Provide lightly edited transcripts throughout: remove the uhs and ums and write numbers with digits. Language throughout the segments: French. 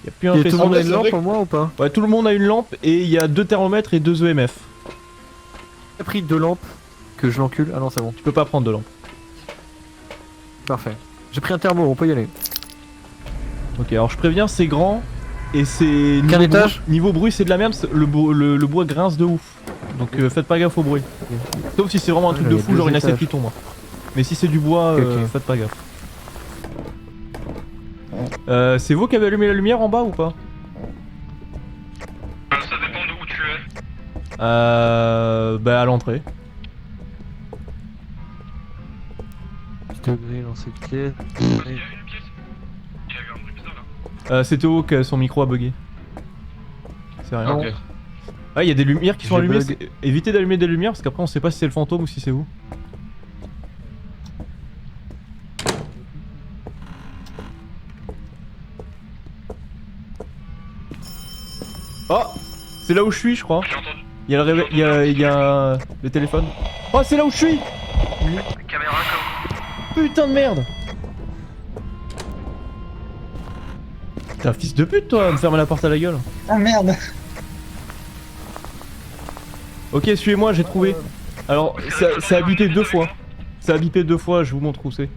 Y'a plus un Et tout le faisceau. monde a c'est une lampe vrai pour moi ou pas? Ouais, tout le monde a une lampe et il y a 2 thermomètres et 2 EMF. J'ai pris 2 lampes que je l'encule. Ah non, c'est bon. Tu peux pas prendre de lampe. Parfait. J'ai pris un thermo, on peut y aller. Ok, alors je préviens, c'est grand et c'est. Qu'un étage? Niveau bruit, c'est de la merde, le bois grince de ouf. Donc faites pas gaffe au bruit. Sauf si c'est vraiment un truc il de y a fou, 2 genre une assiette étages. qui tombe. Mais si c'est du bois, Ok, ok. faites pas gaffe. C'est vous qui avez allumé la lumière en bas ou pas? Ça dépend de où tu es. Bah à l'entrée. Petit degré dans cette pièce. Il y a une pièce. Il y a eu un bruit bizarre là. C'est Théo que son micro a bugué. C'est rien. Ok. Ah, il y a des lumières qui sont J'ai allumées. bug. Évitez d'allumer des lumières parce qu'après on sait pas si c'est le fantôme ou si c'est vous. Oh, c'est là où je suis, je crois. J'ai entendu. Il y a le il y a le téléphone. Oh, c'est là où je suis. Caméra comme. Putain de merde. T'es un fils de pute toi, à me fermer la porte à la gueule. Ah merde. Ok, suivez-moi, j'ai trouvé. Alors, ça a bipé 2 fois. Ça a bipé 2 fois, je vous montre où c'est.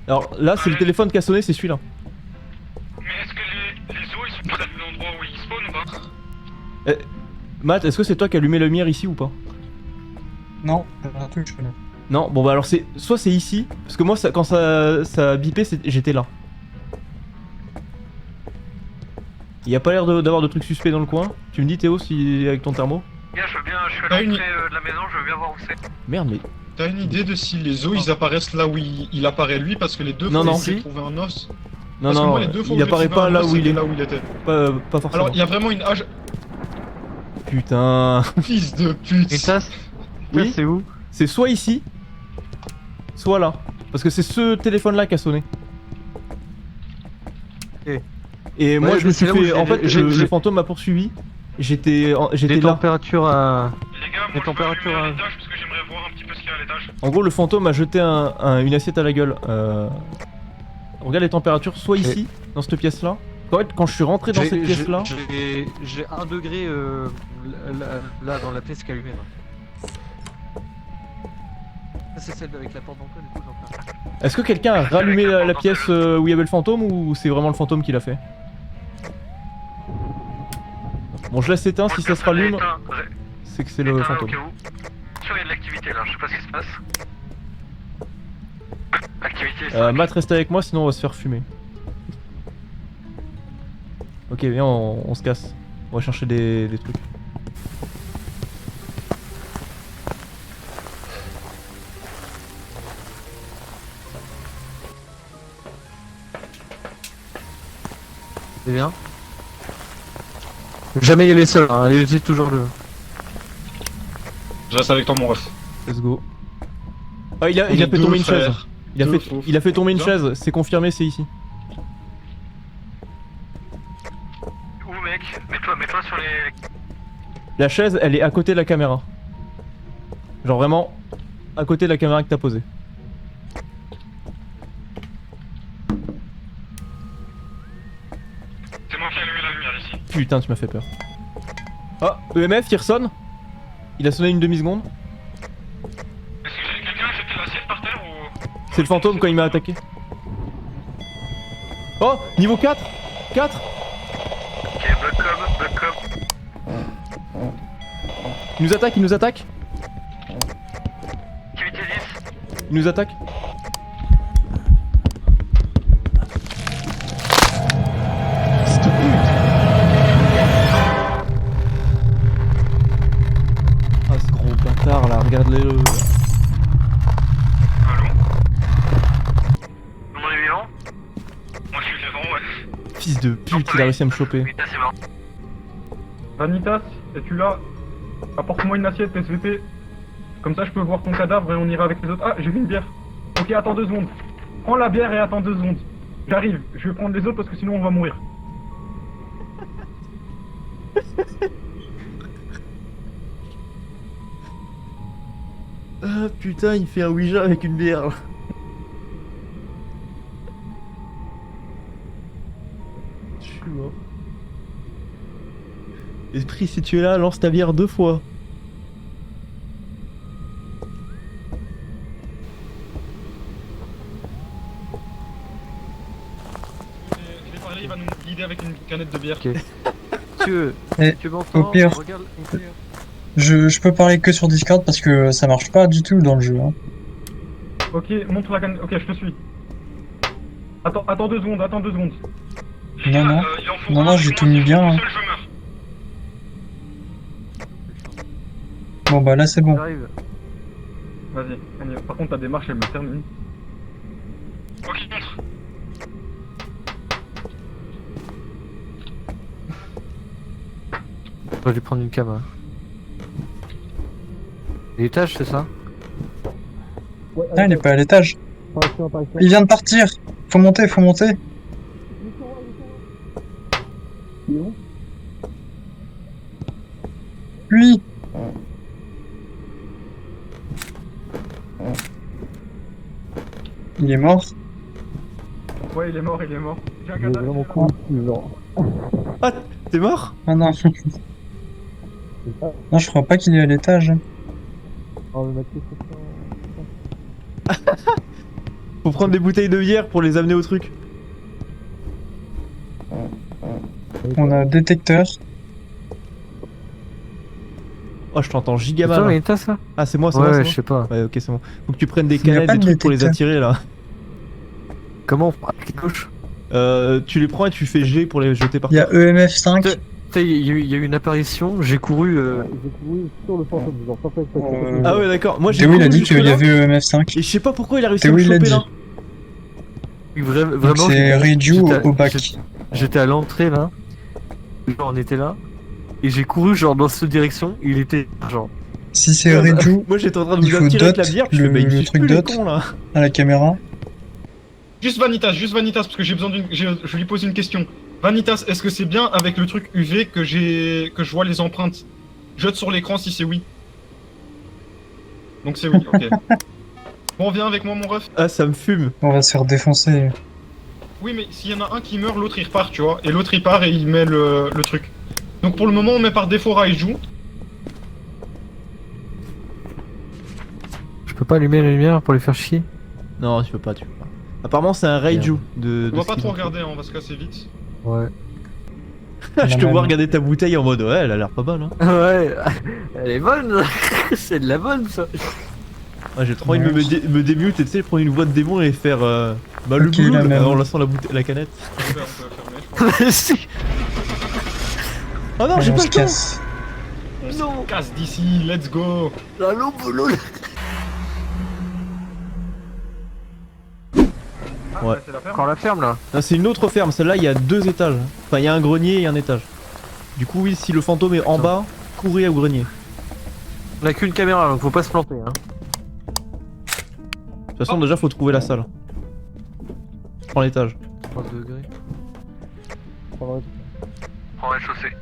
Alors là, c'est le téléphone qui a sonné, c'est celui-là. Mais est-ce que les os ils sont près de l'endroit où ils spawnent ou pas? Matt, est-ce que c'est toi qui as allumé la lumière ici ou pas? Non, j'ai un truc, je connais. Non, bon bah alors c'est soit c'est ici, parce que moi quand ça a bipé, j'étais là. Il y a pas l'air d'avoir de trucs suspects dans le coin. Tu me dis Théo si avec ton thermo? Bien, je veux bien, je suis à T'as une- l'entrée de la maison, je veux bien voir où c'est. Merde mais... T'as une idée de si les os ils apparaissent là où il apparaît lui parce que les deux Non, fois non. où j'ai trouvé un os. Non Parce que non, moi, les deux fois où il j'ai apparaît trouvé pas un là os, où il c'était est. là où il était. Pas forcément. Alors il y a vraiment une hache. Putain... Fils de pute. Une tasse? Oui. C'est où? C'est soit ici, soit là. Parce que c'est ce téléphone là qui a sonné. Ok. Et moi Ouais, je me c'est suis là où fait... En fait, le j'ai fantôme m'a poursuivi. J'étais des là. températures à... Les gars, Les moi je veux températures, allumer à hein. l'étage parce que j'aimerais voir un petit peu ce qu'il y a à l'étage. En gros, le fantôme a jeté une assiette à la gueule. Regarde les températures, soit ici, dans cette pièce-là. En fait, quand je suis rentré dans cette pièce-là, J'ai 1 degré là dans la pièce qui est allumée. Ça c'est celle avec la porte d'entrée, du coup j'en fais un. est-ce que quelqu'un a rallumé la pièce où il y avait le fantôme ou c'est vraiment le fantôme qui l'a fait? Bon, je laisse éteint, si ça se rallume, c'est que c'est le fantôme. Sûr, il y a de l'activité là, je sais pas ce qui se passe. Activité, Matt, reste avec moi, sinon on va se faire fumer. Ok, viens, on se casse. On va chercher des trucs. C'est bien. Jamais y aller seul, hein. Allez toujours le... Je reste avec toi mon ref. Let's go. Ah, il a On est fait deux, tomber une frère. chaise. Deux, Il a fait tomber une Bien. chaise, c'est confirmé, c'est ici. Où mec? Mets-toi sur les. La chaise, elle est à côté de la caméra. Genre vraiment, à côté de la caméra que t'as posée. C'est moi qui ai allumé la lumière ici. Putain, tu m'as fait peur. Ah, EMF, il ressonne. Il a sonné une demi-seconde. Est-ce que j'ai quelqu'un a jeté l'assiette par terre ou. C'est le fantôme quand il m'a attaqué. Oh, niveau 4 4. Ok, Black Cop. Il nous attaque, il nous attaque. Activité 10. Il nous attaque. Fils de pute. Ah, ce gros bâtard là, regarde-le. Allô? Tout le monde est vivant? Moi je suis vivant, ouais. Fils de pute, il a réussi à me choper. Oui, c'est mort. Vanitas, es-tu là? Apporte-moi une assiette SVP. Comme ça je peux voir ton cadavre et on ira avec les autres. Ah, j'ai vu une bière. Ok, attends 2 secondes. Prends la bière et attends 2 secondes. J'arrive, je vais prendre les autres parce que sinon on va mourir. Ah putain, il fait un Ouija avec une bière. Je suis mort. Esprit, si tu es là, lance ta bière 2 fois. Je vais parler, il va nous guider avec une canette de bière. Ok. Monsieur, Eh, tu m'entends? au pire. Regarde, au pire. Je peux parler que sur Discord parce que ça marche pas du tout dans le jeu. Hein. Ok, montre la canette. Ok, je te suis. Attends 2 secondes, attends 2 secondes. Non, non. Il en faut Non, un, non, j'ai sinon, tout mis si bien, je hein. suis tout seul, je meurs. Bon bah là c'est bon. J'arrive. Vas-y, Agnes. Par contre ta démarche elle me termine. Ok, montre. J'aurais dû prendre une cam. Hein. L'étage, c'est ça? Ah, il est pas à l'étage. Il vient de partir. Faut monter, faut monter. Lui. Il est mort. Ouais, il est mort. J'ai un cadavre. Ah, t'es mort? Ah non. Non, je crois pas qu'il est à l'étage. Faut prendre des bouteilles de bière pour les amener au truc. On a un détecteur. Oh, je t'entends giga C'est toi, mal. Vanitas, ça? Ah, c'est moi, c'est Ouais, moi, c'est ouais, moi. je sais pas. Ouais, ok, c'est bon. Faut que tu prennes des Il y a canettes, pas des de trucs pour les détecteur. attirer là. Comment on prend la gauche? Tu les prends et tu fais G pour les jeter par Il y a terre. EMF5. Tu sais, il y a eu une apparition, j'ai couru. Euh, Ah ouais, d'accord. Moi j'ai Théo il a couru dit jusque qu'il y là, avait EMF5. et je sais pas pourquoi il a réussi à Théo me il l'a choper dit. là. Vraiment, Donc c'est Reju au bac. J'étais à l'entrée là. Genre, on était là. Et j'ai couru genre dans cette direction. Il était genre. Si c'est Reju Moi j'étais en train de Il vous faut attirer avec la dot, bière, puis je fais le- bah il le suit truc plus les dot. cons là. à la caméra. Juste Vanitas, parce que j'ai besoin d'une. Je lui pose une question. Vanitas, est-ce que c'est bien avec le truc UV que je vois les empreintes? Jette sur l'écran si c'est oui. Donc c'est oui, ok. Bon, viens avec moi, mon ref. Ah, ça me fume. On va se faire défoncer. Oui, mais s'il y en a un qui meurt, l'autre il repart, tu vois. Et l'autre il part et il met le truc. Donc pour le moment, on met par défaut Raiju. Je peux pas allumer la lumière pour les faire chier. Non, tu peux pas, tu peux pas. Apparemment, c'est un Raiju de. On va ce pas qu'ils trop ont fait. regarder, hein, on va se casser vite. Ouais. Je te La vois même. regarder ta bouteille en mode ouais, elle a l'air pas mal hein. Ouais, elle est bonne. C'est de la bonne ça. Ouais, j'ai trop envie de me démute et tu sais, prendre une voix de démon et faire bah le Ok, boulot la même. en lançant la canette. On peut la fermer, je Si. Oh non, j'ai On pas se le temps. casse. pense. Non. On se casse d'ici, let's go. La lampe, lol. Ah, Ouais. bah, c'est la ferme. Encore la ferme là. Non, c'est une autre ferme, celle-là il y a 2 étages. Enfin, il y a un grenier et un étage. Du coup, oui, si le fantôme est en bas, courez au grenier. On a qu'une caméra donc faut pas se planter. Hein. De toute façon, déjà, faut trouver la salle. Prends l'étage. 3 degrés. Prends la chaussée.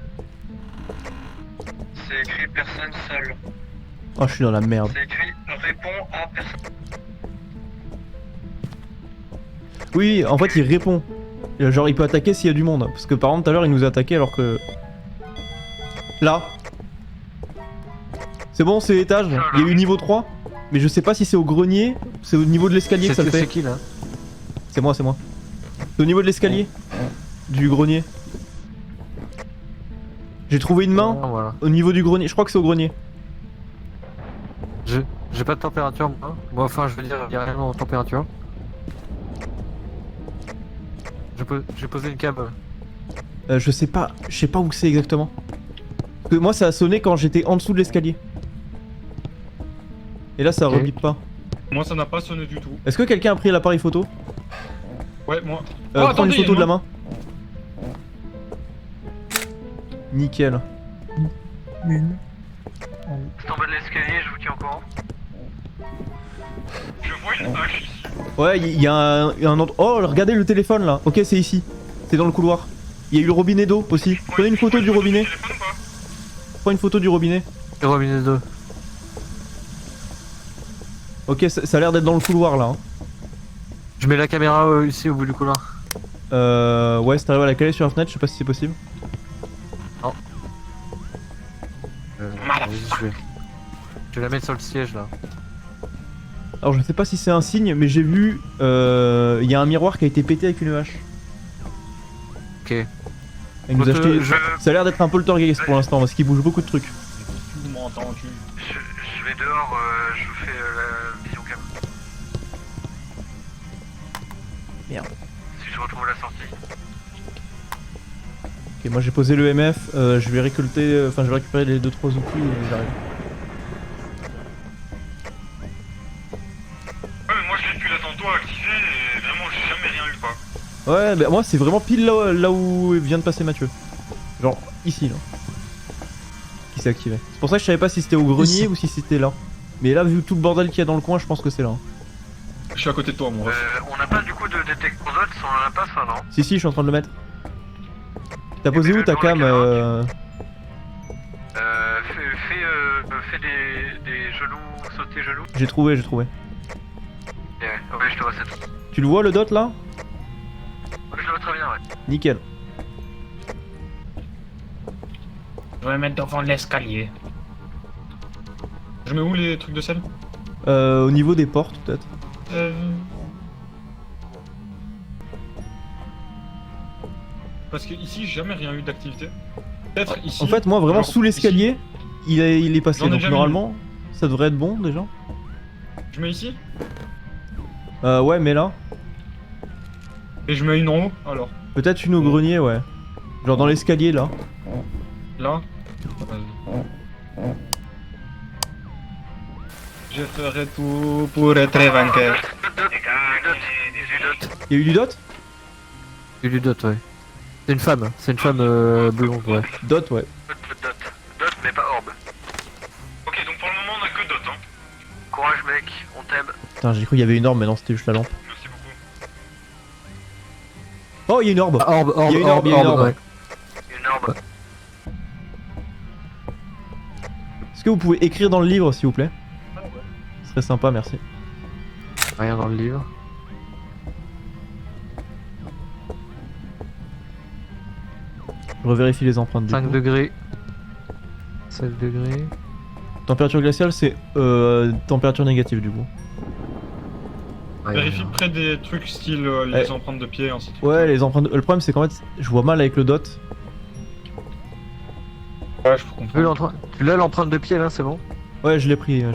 C'est écrit personne seule. Oh, je suis dans la merde. C'est écrit réponds à personne. Oui, en fait, il répond. Genre, il peut attaquer s'il y a du monde. Parce que par exemple, tout à l'heure, il nous a attaqué alors que. Là. C'est bon, c'est l'étage. Il y a eu niveau 3. Mais je sais pas si c'est au grenier. C'est au niveau de l'escalier que ça le C'est fait. qui là? C'est moi, c'est moi. C'est au niveau de l'escalier. Du grenier. J'ai trouvé une main Ah, voilà. au niveau du grenier. Je crois que c'est au grenier. J'ai pas de température moi. Bon, enfin je veux dire, il y a rien en température. J'ai posé une cam. Je sais pas où c'est exactement. Parce que moi, ça a sonné quand j'étais en dessous de l'escalier. Et là, ça Ok. rebip pas. Moi, ça n'a pas sonné du tout. Est-ce que quelqu'un a pris l'appareil photo? Ouais, moi. Prends attendez, une photo de la non. main. Nickel. C'est en bas de l'escalier, je vous tiens au courant. Je vois une hache ici. Ouais, il y a un endroit. Oh, regardez le téléphone là. Ok, c'est ici. C'est dans le couloir. Il y a eu le robinet d'eau aussi. Prenez une photo du robinet. Téléphone ou pas? Prends une photo du robinet. Et robinet 2. Ok, ça a l'air d'être dans le couloir là. hein. Je mets la caméra ici au bout du couloir. Ouais, si t'arrives à la caler sur la fenêtre, je sais pas si c'est possible. Non. Je vais la mettre sur le siège là. Alors je sais pas si c'est un signe, mais j'ai vu, il y a un miroir qui a été pété avec une hache. Ok. Il nous a acheté... Ça a l'air d'être un poltergeist pour l'instant, parce qu'il bouge beaucoup de trucs. Tout m'as entendu. Je vais dehors, je vous fais la vision cam. Merde. Si je retrouve la sortie. Ok, moi j'ai posé le MF, je vais récolter, enfin je vais récupérer les 2-3 outils et j'arrive. Ouais, mais moi je l'ai depuis la tantôt activé et vraiment j'ai jamais rien eu quoi. Ouais, bah moi c'est vraiment pile là où vient de passer Mathieu. Genre ici là. Qui s'est activé. C'est pour ça que je savais pas si c'était au grenier Ici. ou si c'était là. Mais là vu tout le bordel qu'il y a dans le coin, je pense que c'est là. Je suis à côté de toi, mon ref. On n'a pas du coup de détecteur d'ots, on en a pas ça non? Si je suis en train de le mettre. T'as posé où ta cam Fais des genoux, sauter genoux. J'ai trouvé. Ouais, je te vois, c'est tout. Tu le vois le dot là? Ouais, je le vois très bien, ouais. Nickel. Je vais me mettre devant l'escalier. Je mets où les trucs de sel? Au niveau des portes peut-être. Parce que ici, j'ai jamais rien eu d'activité. Peut-être ici. En fait moi vraiment genre, sous l'escalier, il est passé. J'en ai Donc jamais normalement ça devrait être bon déjà. ici. Je mets ici Ouais mais là. et je mets une en haut alors. Peut-être une au grenier ouais. Genre dans l'escalier là. Là. Vas-y. Je ferai tout pour être vainqueur. Il y a eu du dot? J'ai lu Dot, ouais. C'est une femme blonde, ouais. Dot ouais. Dot, mais pas orbe. Ok, donc pour le moment on a que dot, hein. Courage mec, on t'aime. Putain j'ai cru qu'il y avait une orbe mais non c'était juste la lampe. Merci beaucoup. Oh il y a une orbe. Ah, orbe, Il y a une orbe, il y a une orbe. ouais. Une orbe. Est-ce que vous pouvez écrire dans le livre s'il vous plaît? Ce serait sympa merci. Rien dans le livre. Je revérifie les empreintes du 5 coup. degrés. 7 degrés. Température glaciale c'est température négative du coup. Ouais, Vérifie près des trucs style les empreintes de pied, ainsi de suite. Ouais les empreintes... Le problème c'est qu'en fait je vois mal avec le dot. Ouais, je peux Tu comprendre. l'as l'empreinte de pied là, c'est bon? Ouais je l'ai pris là.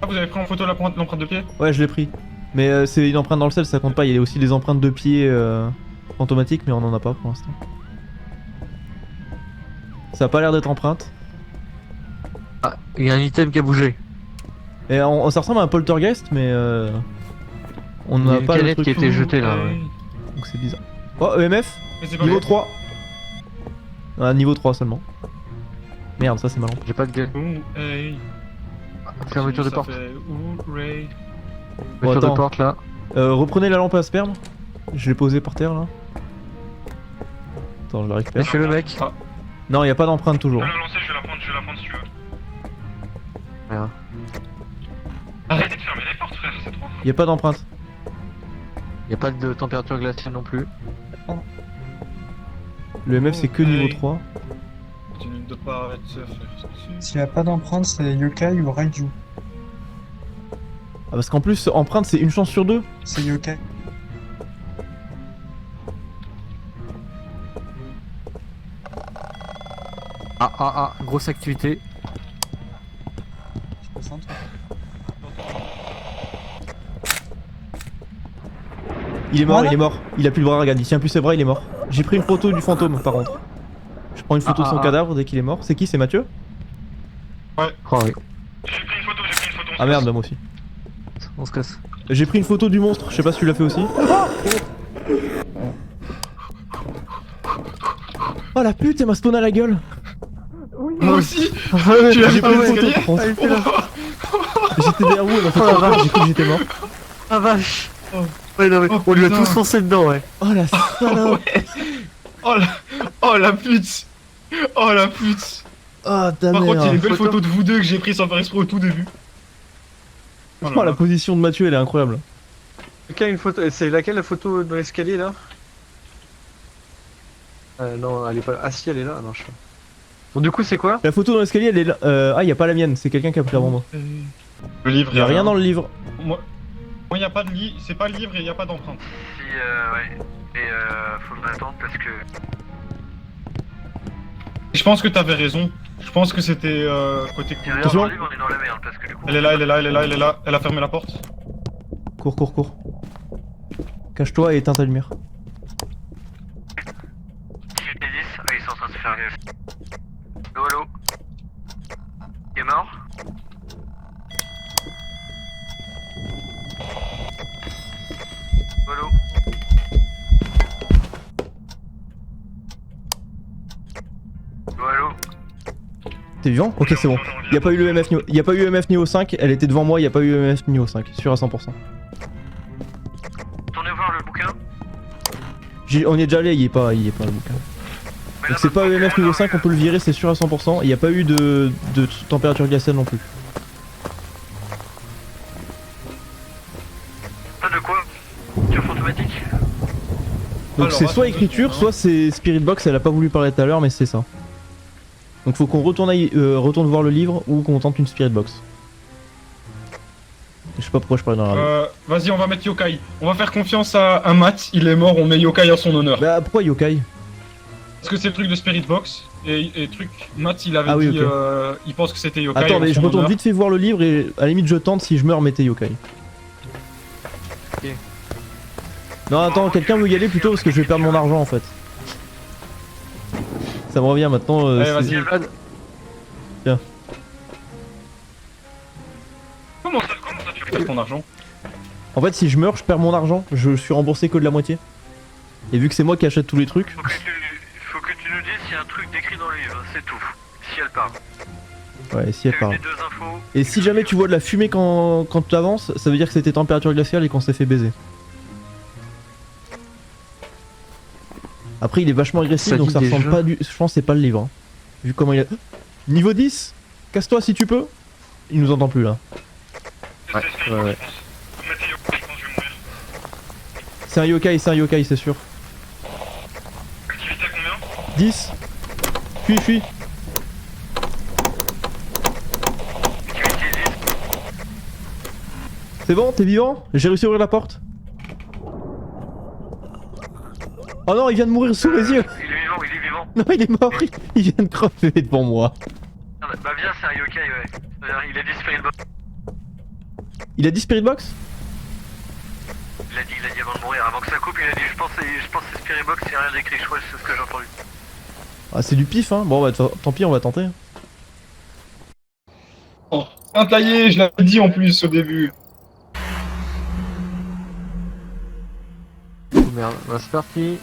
Ah, vous avez pris en photo l'empreinte de pied? Ouais je l'ai pris. Mais c'est une empreinte dans le sel ça compte pas, il y a aussi des empreintes de pied fantomatiques mais on en a pas pour l'instant. Ça a pas l'air d'être empreinte. Ah, il y a un item qui a bougé. Et ça ressemble à un poltergeist mais on Il y a n'a une pas le canette truc. qui a été jetée là, ouais. Donc c'est bizarre. Oh EMF Mais c'est pas niveau bon. 3. Ah, niveau 3 seulement. Merde ça c'est malin. J'ai pas de gueule. Ouh, hey. Fermeture de Ça porte. fait ouh, Ray. Bon, Fermeture de attends. porte là. Reprenez la lampe à sperme. Je l'ai posée par terre là. Attends je la récupère. Monsieur le mec. Non y a pas d'empreinte toujours. Je vais la lancer, je vais la prendre si tu veux. Rien. Arrêtez de fermer les portes frère, c'est trop. Y a pas d'empreinte. Y a pas de température glaciale non plus. Le MF c'est que niveau 3. Continue de pas arrêter de se faire. S'il n'y a pas d'empreinte, c'est Yokai ou Raiju. Ah parce qu'en plus empreinte c'est une chance sur 2. C'est Yokai. Grosse activité. Je concentre. Il est mort, Voilà. il est mort. Il a plus le bras, regarde, il tient plus ses bras, il est mort. J'ai pris une photo du fantôme par contre. Je prends une photo de son cadavre dès qu'il est mort. C'est qui? C'est Mathieu? Oh oui. J'ai pris une photo, on Ah merde, moi aussi. On se casse. J'ai pris une photo du monstre, je sais pas si tu l'as fait aussi. Oh la pute, elle m'a spawn à la gueule. Moi aussi. J'ai as pris fait une l'escalier photo. J'étais derrière vous, elle m'a fait trop peur, j'ai cru que j'étais mort. Ah vache. Oh. Ouais, non, mais Oh, on lui a putain. tous foncé dedans, ouais. Oh la salope. Oh la pute. Oh la pute. Oh ta Par contre, il y a mère. une belle photo de vous deux que j'ai pris sans faire exprès au tout début. Oh la position de Mathieu elle est incroyable. Quelqu'un a une photo. C'est laquelle la photo dans l'escalier là? Non, elle est pas. Ah si, elle est là. Non, je sais pas. Bon, du coup, c'est quoi? La photo dans l'escalier, elle est là. Ah, y a pas la mienne, c'est quelqu'un qui a pris avant moi. Le livre, Y a rien dans le livre. Moi, y a pas de livre, c'est pas le livre et y a pas d'empreinte. Si, ouais. Et faudrait attendre parce que. Je pense que t'avais raison. Je pense que c'était côté Si rien cool. dans le livre, on est dans la merde parce que du coup. Elle est là, elle est là, elle est là, elle est là. Elle a fermé la porte. Cours, cours, cours. Cache-toi et éteins ta lumière. Si j'étais 10, ah, ils sont en train de se faire gaffe. Allo, allo. Il est mort? Allo. Allo. T'es vivant? Ok, c'est bon. Y a pas eu le EMF niveau... Y a pas eu EMF niveau 5, elle était devant moi, y a pas eu EMF niveau 5, sûr à 100%. Tournez voir le bouquin. On y est déjà allé, il est pas le bouquin. Mais Donc là, c'est pas maintenant, EMF niveau 5, on peut le virer, c'est sûr à 100%. Y a pas eu de température glaciale non plus. Pas de quoi? Sur automatique? Donc Alors, c'est soit attends, écriture, hein. soit c'est Spirit Box, elle a pas voulu parler tout à l'heure, mais c'est ça. Donc faut qu'on retourne voir le livre ou qu'on tente une Spirit Box. Je sais pas pourquoi je parlais dans la radio. Vas-y, on va mettre Yokai. On va faire confiance à Matt, il est mort, on met Yokai à son honneur. Bah pourquoi Yokai? Parce que c'est le truc de Spirit Box, et truc, Matt il avait Ah oui, dit, ok. il pense que c'était Yokai. Attends, en mais je son retourne honneur. vite fait voir le livre et à la limite je tente, si je meurs mettez Yokai. Ok. Non attends, quelqu'un veut y aller plutôt parce que je vais perdre mon argent en fait. Ça me revient maintenant. Allez, c'est- vas-y. Tiens. Comment ça tu perds ton argent? En fait si je meurs je perds mon argent, je suis remboursé que de la moitié. Et vu que c'est moi qui achète tous les trucs, Faut que tu nous dises s'il y a un truc décrit dans le livre, c'est tout. Si elle parle. ouais si elle T'as eu parle. les deux infos. Et si jamais tu vois de la fumée quand tu avances, ça veut dire que c'était température glaciale et qu'on s'est fait baiser. Après il est vachement agressif Ça donc dit ça ressemble déjà. pas du... Je pense que c'est pas le livre. Hein. Vu comment il est... Niveau 10. Casse-toi si tu peux. Il nous entend plus là. Ouais. Mettez Yokai, je pense que je vais mourir. C'est un yokai c'est sûr. Activité à combien? 10. Fuis. C'est bon, t'es vivant? J'ai réussi à ouvrir la porte. Oh non, il vient de mourir sous mes yeux. Il est vivant, il est vivant. Non, il est mort. Il vient de crever devant moi. Merde, bah viens, c'est un yokai, ouais. Il a dit Spirit Box. Il a dit Spirit Box? Il a dit avant de mourir, avant que ça coupe, il a dit je pense que c'est Spirit Box, il n'y a rien d'écrit, je crois que c'est ce que j'ai entendu. Ah, c'est du pif, hein. Bon, bah tant pis, on va tenter. Oh, un taillé, je l'avais dit en plus au début. Oh, merde, bah, c'est parti.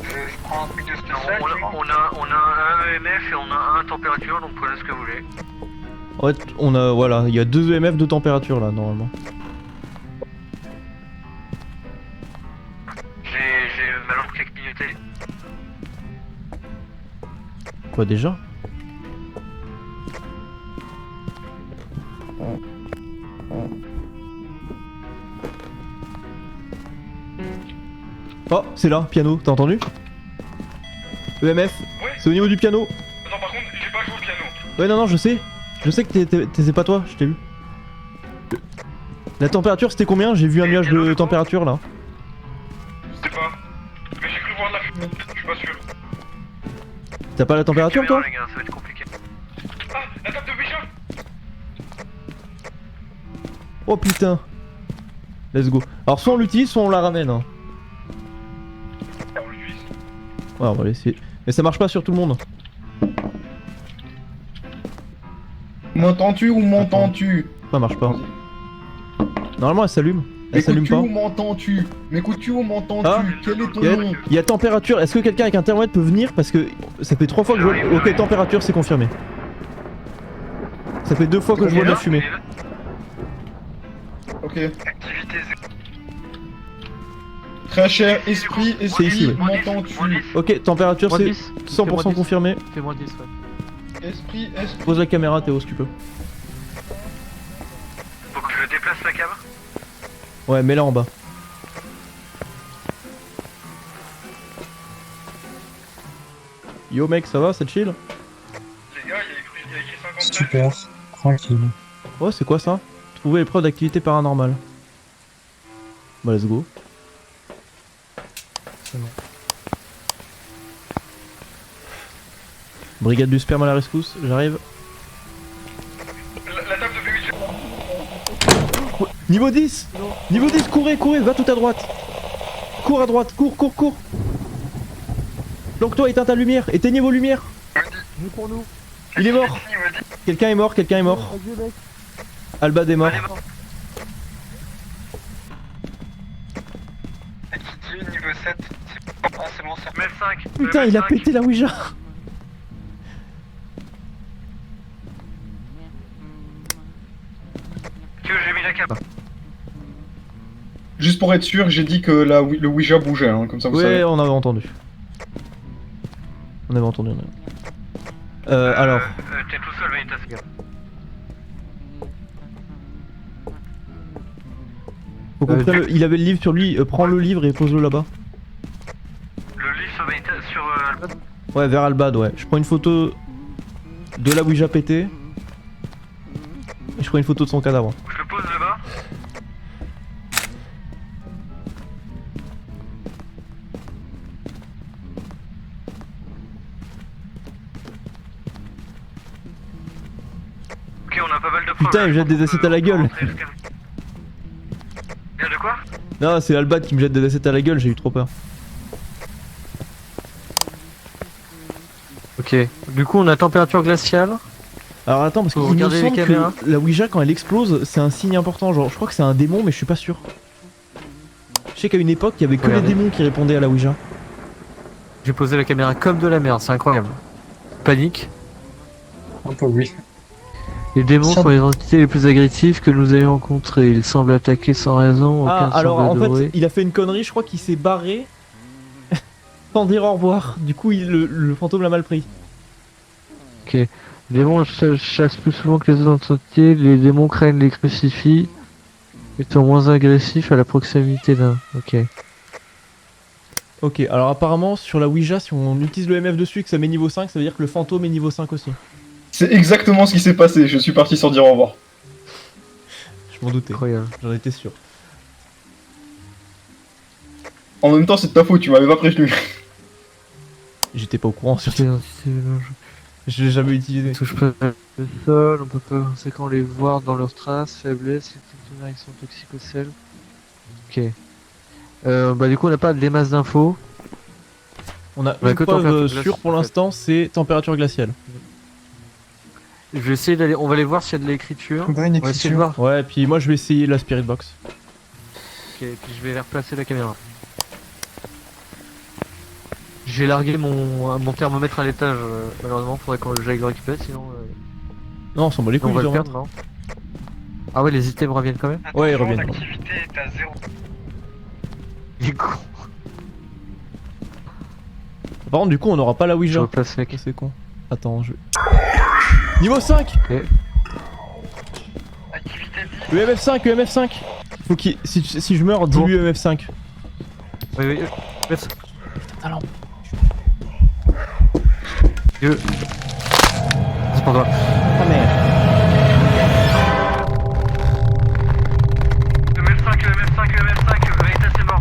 Je prends un truc de spécial. On a un EMF et on a un température, donc prenez ce que vous voulez. En fait, on a, voilà, il y a 2 EMF de température là, normalement. J'ai ma lampe qui a clignoté. Quoi déjà? Oh, c'est là, piano, t'as entendu? EMF, Ouais. c'est au niveau du piano. Non, par contre, j'ai pas joué au piano. Ouais, non, je sais. Je sais que t'étais pas toi, je t'ai vu. La température c'était combien? J'ai vu un nuage de température là. Je sais pas. Mais j'ai cru voir de la fumée, je suis pas sûr. T'as pas la température toi? Les gars, ça va être compliqué. Ah, la table de Ouija. Oh putain. Let's go. Alors soit on l'utilise, soit on la ramène. Hein. On l'utilise. Ouais, on va l'essayer. Mais ça marche pas sur tout le monde. M'entends-tu ou m'entends-tu? Ça marche pas. Normalement elle s'allume. Elle s'allume M'écoutes-tu pas. ou m'entends-tu? M'écoutes-tu ou m'entends-tu? Ah. Quel est ton nom? Il y a température. Est-ce que quelqu'un avec un thermomètre peut venir? Parce que ça fait 3 fois que je vois. Ok, température, c'est confirmé. Ça fait 2 fois que je vois de la fumée. Ok. Activité Très cher esprit, C'est ici, ouais. m'entends-tu? Ok, température, Moins c'est 10. 100% confirmé. Fais-moi 10, ouais. Esprit. Pose la caméra, Théo, si tu peux. Faut que je déplace la cave. Ouais, mets-la en bas. Yo mec, ça va, c'est chill? Les gars, il y a écrit 57. Super, tranquille. Oh, c'est quoi ça? Trouver les preuves d'activité paranormale. Bah, let's go. C'est bon. Brigade du sperme à la rescousse, j'arrive. La table de V8. Niveau 10! Niveau 10, courez, courez, va tout à droite! Cours à droite, cours, cours, cours! Planque-toi, éteins ta lumière, éteignez vos lumières! Il est mort! Quelqu'un est mort, quelqu'un est mort. Albad est mort. Niveau 7. Ah, c'est bon, c'est Mel 5. Putain, il a pété la Ouija! Que j'ai mis la cape. Juste pour être sûr, j'ai dit que le Ouija bougeait, hein, comme ça vous Ouais, savez. on avait entendu. On avait entendu, on avait... alors... T'es tout seul, Vanitas. Faut qu'on prenne il avait le livre sur lui, prends le livre et pose-le là-bas. Le livre sur Vanitas, sur Albad. Ouais, vers Albad, ouais. Je prends une photo de la Ouija pétée. Et je prends une photo de son cadavre. Je le pose là-bas. Ok, on a pas mal de preuves. Putain, il me jette des assiettes à la gueule. Bien de quoi? Non, c'est Albad qui me jette des assiettes à la gueule, j'ai eu trop peur. Ok, du coup on a température glaciale. Alors attends, parce Faut qu'il me regarder les semble caméras. que la Ouija, quand elle explose, c'est un signe important. Genre, je crois que c'est un démon, mais je suis pas sûr. Je sais qu'à une époque, il y avait que Regardez. les démons qui répondaient à la Ouija. J'ai posé la caméra comme de la merde, c'est incroyable. Panique. Un peu oui. Les démons Ça- sont les entités les plus agressives que nous ayons rencontrées. Ils semblent attaquer sans raison, Ah, aucun alors semble en adorer. fait, il a fait une connerie, je crois qu'il s'est barré sans dire au revoir. Du coup, le fantôme l'a mal pris. Les démons chassent plus souvent que les autres entités. Les démons craignent les crucifix. Ils sont moins agressifs à la proximité d'un. Ok. Ok, alors apparemment, sur la Ouija, si on utilise le MF dessus et que ça met niveau 5, ça veut dire que le fantôme est niveau 5 aussi. C'est exactement ce qui s'est passé, je suis parti sans dire au revoir. Je m'en doutais, Incroyable. j'en étais sûr. En même temps, c'est de ta faute, tu m'avais pas prévenu. J'étais pas au courant surtout. Je l'ai jamais utilisé. Touche pas le sol, on peut pas conséquent les voir dans leurs traces, faiblesse, une réaction toxique au sel. Ok. Bah du coup on n'a pas des masses d'infos. On a Ouais, une que preuve température glaciale, sûre pour en fait. l'instant, c'est température glaciale. Je vais essayer d'aller, on va aller voir s'il y a de l'écriture. On voit une On va essayer de écriture. voir. Ouais, puis moi je vais essayer la Spirit Box. Ok, puis je vais replacer la caméra. J'ai largué mon thermomètre à l'étage, malheureusement faudrait qu'on j'aille le récupérer sinon Non, on s'en bat les couilles, on va de le rien. perdre non. Ah ouais les items reviennent quand même. Ouais, ils reviennent. L'activité est à 0. Il est con. Par contre, du coup, on n'aura pas la Je Ouija. replace mec. Ça, c'est con. Attends, je... Niveau 5 Activité 10. Le MF5, le MF5 Faut qu'il... Si je meurs, dis-lui MF5. Oui oui. Merci. Ta lampe. Dieu. C'est pas grave. Ta mère. Le MF5, le MF5, le MF5, le Vanitas est mort.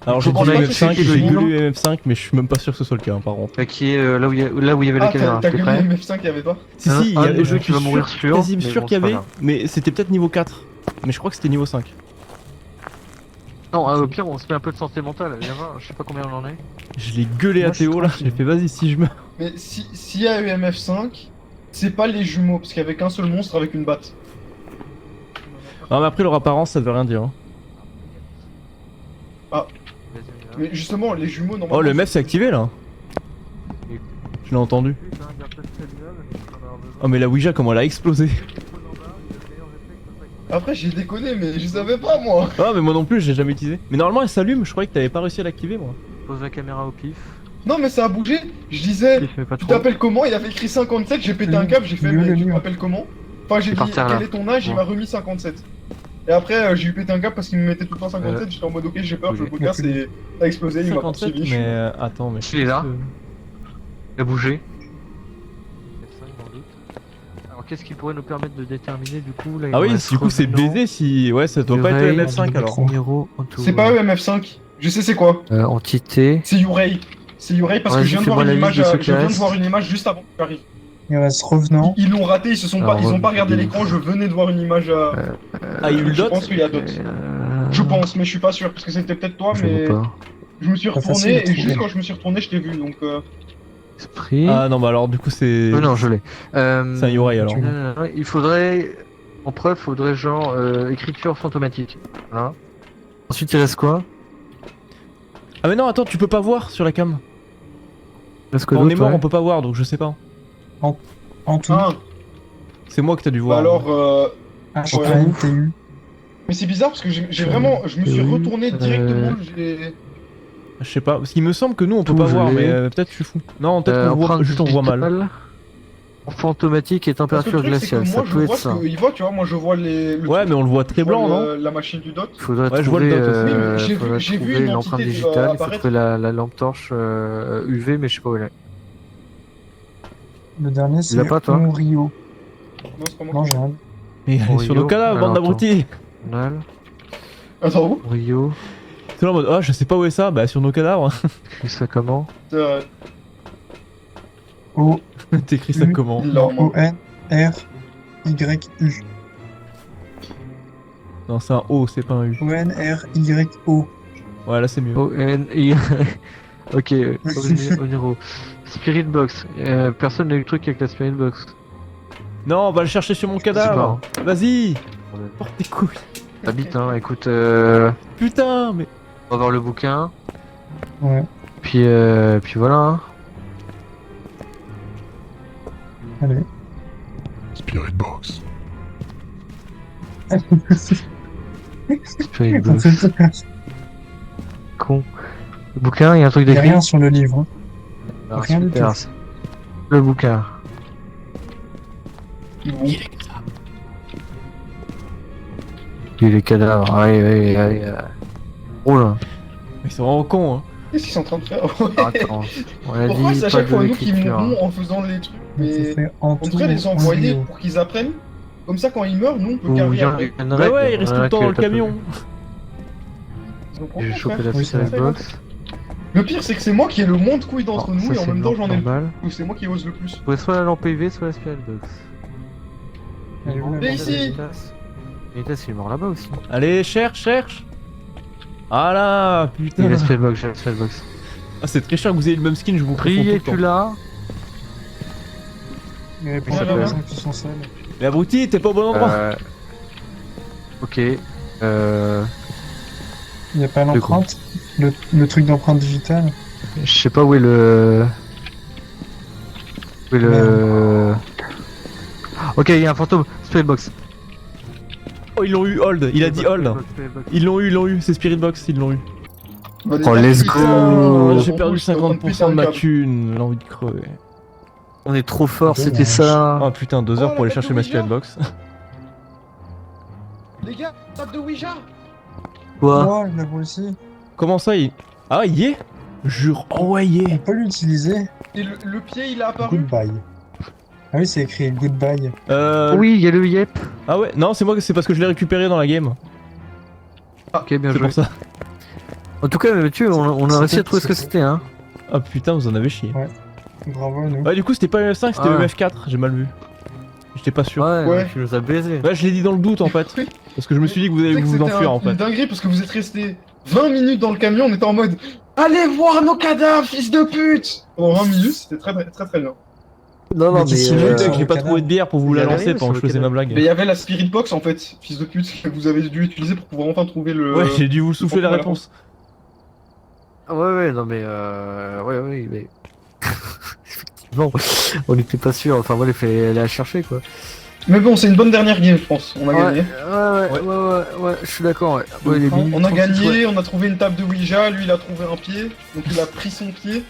Alors j'ai dit comprends pas MF5, que c'est j'ai le gueulé MF5, mais je suis même pas sûr que ce soit le cas, hein, par contre. Qui est là où il y avait la Ah, caméra. t'as T'es gueulé prêt? MF5, il y avait pas? Si, Un- si, il y un a- de nos je jeux suis qui va mourir sûr, quasi mais sûr bon, qu'il y c'est pas avait, grave. mais c'était peut-être niveau 4. Mais je crois que c'était niveau 5. Non, au pire on se met un peu de santé mentale. Viens voir, je sais pas combien on en est. Je l'ai gueulé à Moi, je suis Théo là, tranquille. j'ai fait vas-y si je meurs. Mais s'il y a eu MF5, c'est pas les jumeaux, parce qu'il y avait qu'un seul monstre avec une batte. Non mais après leur apparence ça veut rien dire. Hein. Mais justement, les jumeaux, normalement... Oh le MF s'est activé là. Je l'ai entendu. Oh mais la Ouija comment elle a explosé. Après, j'ai déconné, mais je savais pas, moi. Ah mais moi non plus je l'ai jamais utilisé. Mais normalement elle s'allume, je croyais que t'avais pas réussi à l'activer moi. Pose la caméra au pif. Non, mais ça a bougé. Je disais, Pif mais pas tu trop. t'appelles comment? Il avait écrit 57, j'ai pété un câble, j'ai fait, Le mais tu livre. t'appelles comment? Enfin, j'ai C'est dit, par terre, là. quel est ton âge? Il Ouais. m'a remis 57. Et après, j'ai eu pété un câble parce qu'il me mettait tout le temps 57. J'étais en mode ok, j'ai peur, je me casse et ça a explosé. Il m'a 57, poursuivi. mais attends, mais Il est là. euh, Il a bougé. Alors qu'est-ce qui pourrait nous permettre de déterminer du coup là, il Ah nous oui, reste du coup c'est revenant, baisé si. Ouais, ça doit pas être Urey, le MF5 alors. Numéro, entouré. C'est pas eux MF5. Je sais c'est quoi. Entité. C'est Yurei. C'est Yurei parce que Vas-y, je viens de fais-moi voir une la liste image. de ceux qui Je viens de restent. voir une image juste avant que tu arrives. Il reste revenant. Ils l'ont raté, ils ont Alors, pas regardé l'écran. Je venais de voir une image. Ah, il y a eu le Je dot. pense qu'il y a d'autres. Je pense, mais je suis pas sûr parce que c'était peut-être toi, Je mais vois pas. je me suis Pas facile retourné à et trouver. juste quand je me suis retourné, je t'ai vu donc. Esprit. Ah non, bah alors du coup c'est. Non, je l'ai. C'est un Yurei alors. Non, il faudrait. En preuve, faudrait genre écriture fantomatique. Voilà. Ensuite, il reste quoi? Ah mais non, attends, tu peux pas voir sur la cam. Il reste que Quand on est d'autre, mort, ouais. on peut pas voir donc je sais pas. En tout. Ah, C'est moi que t'as dû bah voir. alors. HKNTU. Mais c'est bizarre parce que j'ai vraiment. Je me suis retourné directement. J'ai. Je sais pas, parce qu'il me semble que nous on peut Tout pas voir, gelé. mais peut-être je suis fou. Non, peut-être qu'on voit, empreinte juste on voit mal. digitale, Fantomatique et Parce que température le truc, c'est que glaciale, ça moi je peut être vois ça. ce qu'il voit, tu vois. Moi je vois les. le Ouais, truc, mais on le voit très je vois blanc, non La machine du dot. Il faudrait Ouais, je vois le trouver, dot aussi. Oui, mais j'ai vu- faudrait j'ai vu trouver une l'empreinte entité digitale, il faut apparaître. trouver la lampe torche UV, mais je sais pas où elle est. Le dernier, l'as c'est pas, toi Rio. Non, c'est pas moi. Non, j'ai rien. Mais elle est sur nos cadavres, bande Alors, d'abrutis. Nal, Attends, où Rio, C'est là en mode, ah, je sais pas où est ça, bah sur nos cadavres. écris ça comment? O, T'écris ça comment? Énorme. O, N, R, Y, U. Non, c'est un O, c'est pas un U. O, N, R, Y, O. Ouais, là c'est mieux. O-N-I. Ok, Oniro. Spirit Box. Personne n'a eu le truc avec la Spirit Box. Non, on va le chercher sur mon cadavre. Vas-y, porte tes couilles. Habite, hein, écoute, Putain, mais. on va voir le bouquin. Ouais. Puis voilà. Hein. Allez. Spirit Box. Spirit Box. Con. Le bouquin, il y a un truc Il n'y a d'écrit. rien sur le livre. Hein. Alors, rien du super. tout. Le bouquin. Et les cadavres. Allez. Oh là. Ils sont vraiment cons, hein. Qu'est-ce qu'ils sont en train de faire Attends. On a Pourquoi dit c'est à pas chaque fois de nous qui l'écriture. mourons en faisant les trucs Ça mais fait en on tout. devrait les envoyer Rio. pour qu'ils apprennent. Comme ça, quand ils meurent, nous on peut Ou carrer il y en après. a une Bah règle, ouais, il reste il y en tout a le temps qui dans le tape camion. Donc, J'ai franchement, chopé frère, la Oui, Spirit c'est Box. Le pire, c'est que c'est moi qui ai le moins de couilles d'entre Oh, nous ça, et en c'est même temps j'en ai le normal. plus. C'est moi qui ose le plus. Faudrait soit la lampe UV, soit la Spirit Box. Elle est où, la Mais lampe ici Veritas, il est mort là-bas aussi. Allez, cherche. Ah là, Il putain. a la Spirit Box, j'ai la Spirit Box. Ah, c'est très cher que vous ayez le même skin, je vous confonds tout Priez, le tu temps. l'as. Il y a Ça plein de peut. personnes qui sont sales. Mais abruti, t'es pas au bon endroit. Ok. Il n'y a pas l'empreinte. Le truc d'empreinte digitale. Je sais pas où est le. Où est le. Ok, il y a un fantôme. Spirit Box. Oh, ils l'ont eu, hold. Il a dit hold. Spirit Box. Ils l'ont eu, c'est Spirit Box, ils l'ont eu. Oh, let's go. Oh, j'ai Bon, perdu je suis en train de 50% péter de un ma câble. thune, j'ai envie de crever. On est trop fort, Dommage. c'était ça. Oh putain, 2 heures Oh, pour aller la chercher tête ma de Spirit Ouija. Box. Les gars, table de Ouija. Quoi? Moi, je la vois aussi. Comment ça, il... Ah, il y est? Jure, oh ouais, il y On est. peut l'utiliser. Et le pied, il a apparu. Goodbye. Ah oui, c'est écrit goodbye. Oui, il y a le Yep. Ah ouais, non, c'est moi, c'est parce que je l'ai récupéré dans la game. Ok, bien C'est joué. pour ça. En tout cas, Mathieu, on a C'était- réussi à trouver ce que c'était, hein. Ah putain, vous en avez chié. Bravo à nous. Ouais, du coup, c'était pas le F5, c'était Ah le ouais. F4, j'ai mal vu. J'étais pas sûr. Ouais. tu nous as baisé. Ouais, je l'ai dit dans le doute en fait. Oui. Parce que je me suis dit que vous Tu allez sais que vous c'était enfuir en une fait. dinguerie parce que vous êtes resté 20 minutes dans le camion, on était en mode allez voir nos cadavres, fils de pute. Pendant 20 minutes, c'était très bien. Non, Mais d'ici là, Putain, sur que j'ai le pas canal. trouvé de bière pour vous Il la y avait lancer rien pendant que je sur le faisais ma canal. Mais il blague. y avait la Spirit Box en fait, fils de pute, que vous avez dû utiliser pour pouvoir enfin trouver le. Ouais, j'ai dû vous souffler la Voilà. réponse. Ouais, non, mais ouais, mais. Effectivement, on n'était pas sûr. Enfin, voilà, il fallait aller la chercher, quoi. Mais bon, c'est une bonne dernière game, je pense. On a gagné. Ouais, je suis d'accord, ouais. Ouais, les minutes On a 36, gagné, ouais. on a trouvé une table de Ouija, lui il a trouvé un pied, donc il a pris son pied.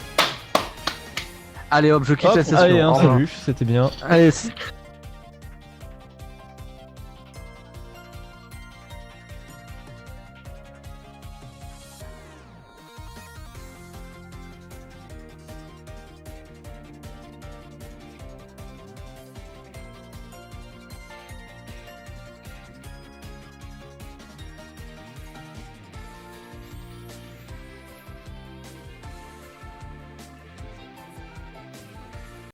Allez hop, je quitte Hop, la session. Allez, Au hein, revoir. salut, c'était bien. Allez,